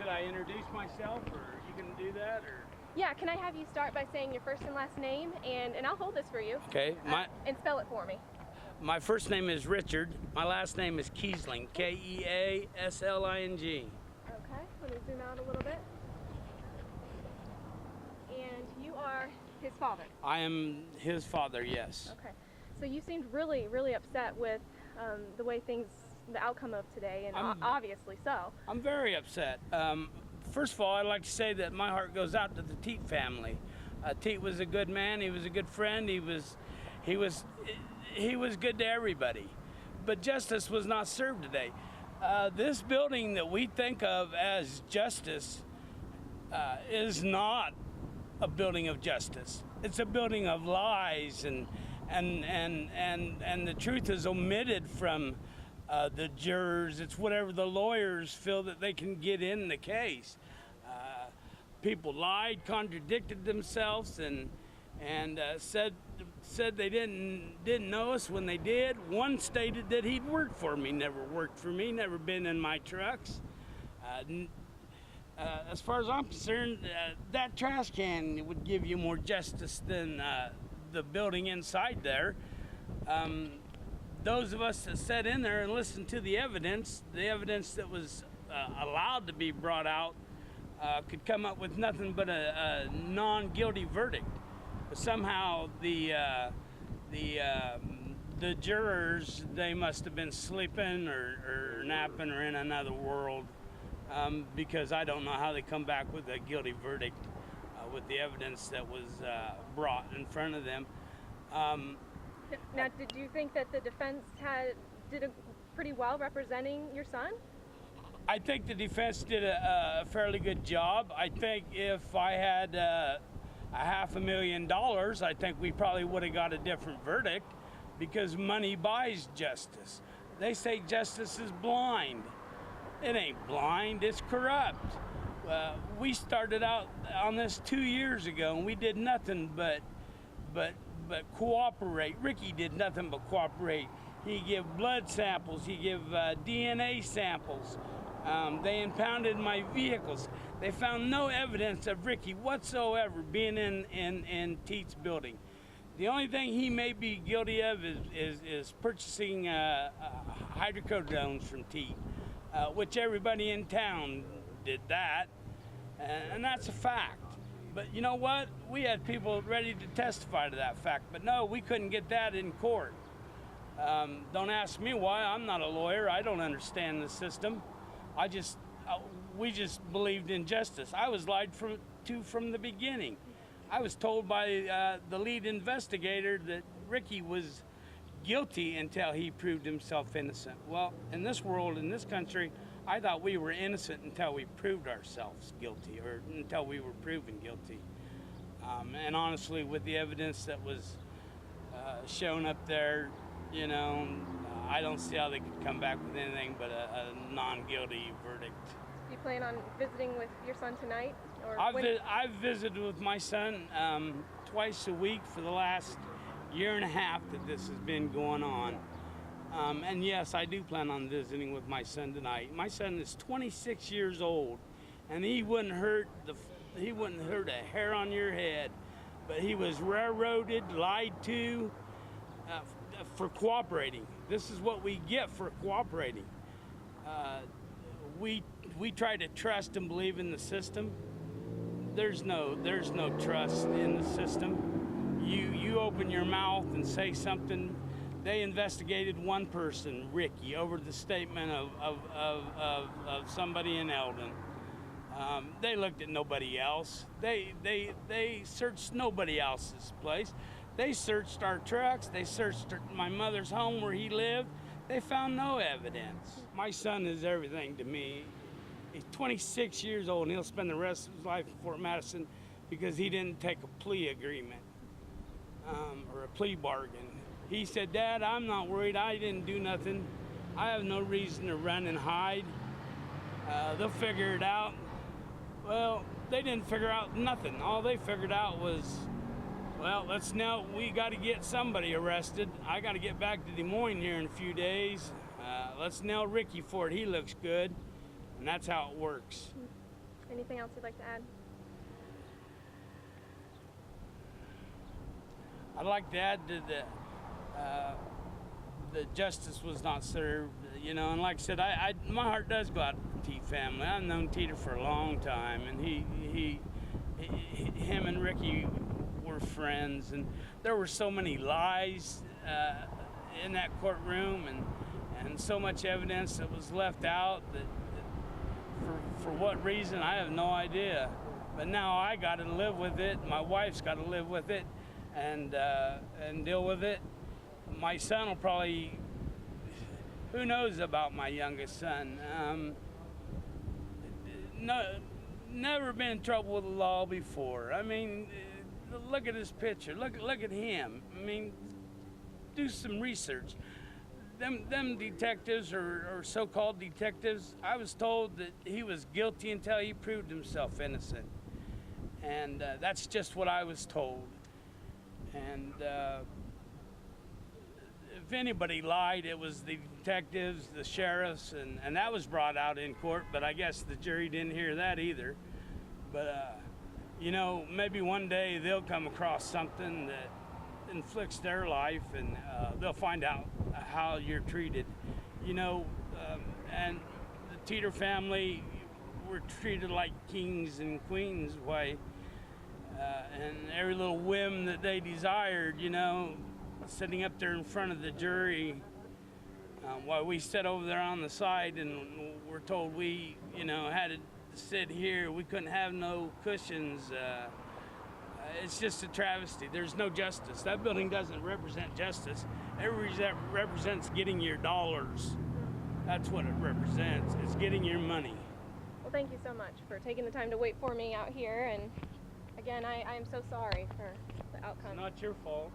should I introduce myself, or you can do that, or? Yeah, can I have you start by saying your first and last name, and I'll hold this for you. Okay. And spell it for me. My first name is Richard. My last name is Keasling, Keasling. Okay, let me zoom out a little bit. And you are his father? I am his father, yes. Okay. So you seemed really, really upset with the way things, the outcome of today, and obviously so. I'm very upset. First of all, I'd like to say that my heart goes out to the Teat family. Teat was a good man. He was a good friend. He was good to everybody. But justice was not served today. This building that we think of as justice is not a building of justice. It's a building of lies, and the truth is omitted from the jurors. It's whatever the lawyers feel that they can get in the case. People lied, contradicted themselves, and said they didn't know us when they did. One stated that he'd worked for me, never worked for me, never been in my trucks. As far as I'm concerned, that trash can would give you more justice than the building inside there. Those of us that sat in there and listened to the evidence that was allowed to be brought out, could come up with nothing but a non-guilty verdict. But somehow the jurors, they must have been sleeping or napping or in another world, because I don't know how they come back with a guilty verdict with the evidence that was brought in front of them. Now, did you think that the defense did a pretty well representing your son? I think the defense did a fairly good job. I think if I had $500,000, I think we probably would have got a different verdict, because money buys justice. They say justice is blind. It ain't blind, it's corrupt. We started out on this 2 years ago, and we did nothing but cooperate. Ricky did nothing but cooperate. He give blood samples, he give DNA samples. They impounded my vehicles. They found no evidence of Ricky whatsoever being in Teat's building. The only thing he may be guilty of is purchasing hydrocodones from Teat, which everybody in town did that, and that's a fact. But you know what? We had people ready to testify to that fact, but no, we couldn't get that in court. Don't ask me why. I'm not a lawyer. I don't understand the system. We just believed in justice. I was lied to from the beginning. I was told by the lead investigator that Ricky was guilty until he proved himself innocent. Well, in this world, in this country, I thought we were innocent until we proved ourselves guilty, or until we were proven guilty. And honestly, with the evidence that was shown up there, you know, I don't see how they could come back with anything but a non-guilty verdict. Do you plan on visiting with your son tonight? Or I've visited with my son twice a week for the last year and a half that this has been going on. And yes, I do plan on visiting with my son tonight. My son is 26 years old, and he wouldn't hurt a hair on your head, but he was railroaded, lied to, for cooperating. This is what we get for cooperating. We try to trust and believe in the system. There's no trust in the system. You open your mouth and say something. They investigated one person, Ricky, over the statement of somebody in Eldon. They looked at nobody else. They searched nobody else's place. They searched our trucks. They searched my mother's home where he lived. They found no evidence. My son is everything to me. He's 26 years old, and he'll spend the rest of his life in Fort Madison because he didn't take a plea agreement or a plea bargain. He said, "Dad, I'm not worried. I didn't do nothing. I have no reason to run and hide. They'll figure it out." Well, they didn't figure out nothing. All they figured out was, well, we got to get somebody arrested. I got to get back to Des Moines here in a few days. Let's nail Ricky for it. He looks good. And that's how it works. Anything else you'd like to add? I'd like to add that the justice was not served, you know, and like I said, my heart does go out to the T family. I've known Teeter for a long time, and him and Ricky were friends, and there were so many lies in that courtroom, and so much evidence that was left out that for what reason, I have no idea. But now I got to live with it. My wife's got to live with it and deal with it. My son will probably, who knows about my youngest son? Never been in trouble with the law before. I mean, look at his picture. Look at him. I mean, do some research. Them detectives or so-called detectives, I was told that he was guilty until he proved himself innocent. And that's just what I was told. And if anybody lied, it was the detectives, the sheriffs, and that was brought out in court, but I guess the jury didn't hear that either. But, you know, maybe one day they'll come across something that inflicts their life, and they'll find out how you're treated. You know, and the Teeter family were treated like kings and queens, why, and every little whim that they desired, you know, sitting up there in front of the jury, while we sat over there on the side and we're told we, you know, had to sit here. We couldn't have no cushions. It's just a travesty. There's no justice. That building doesn't represent justice. It represents getting your dollars. That's what it represents. It's getting your money. Well, thank you so much for taking the time to wait for me out here. And again, I am so sorry for the outcome. It's not your fault.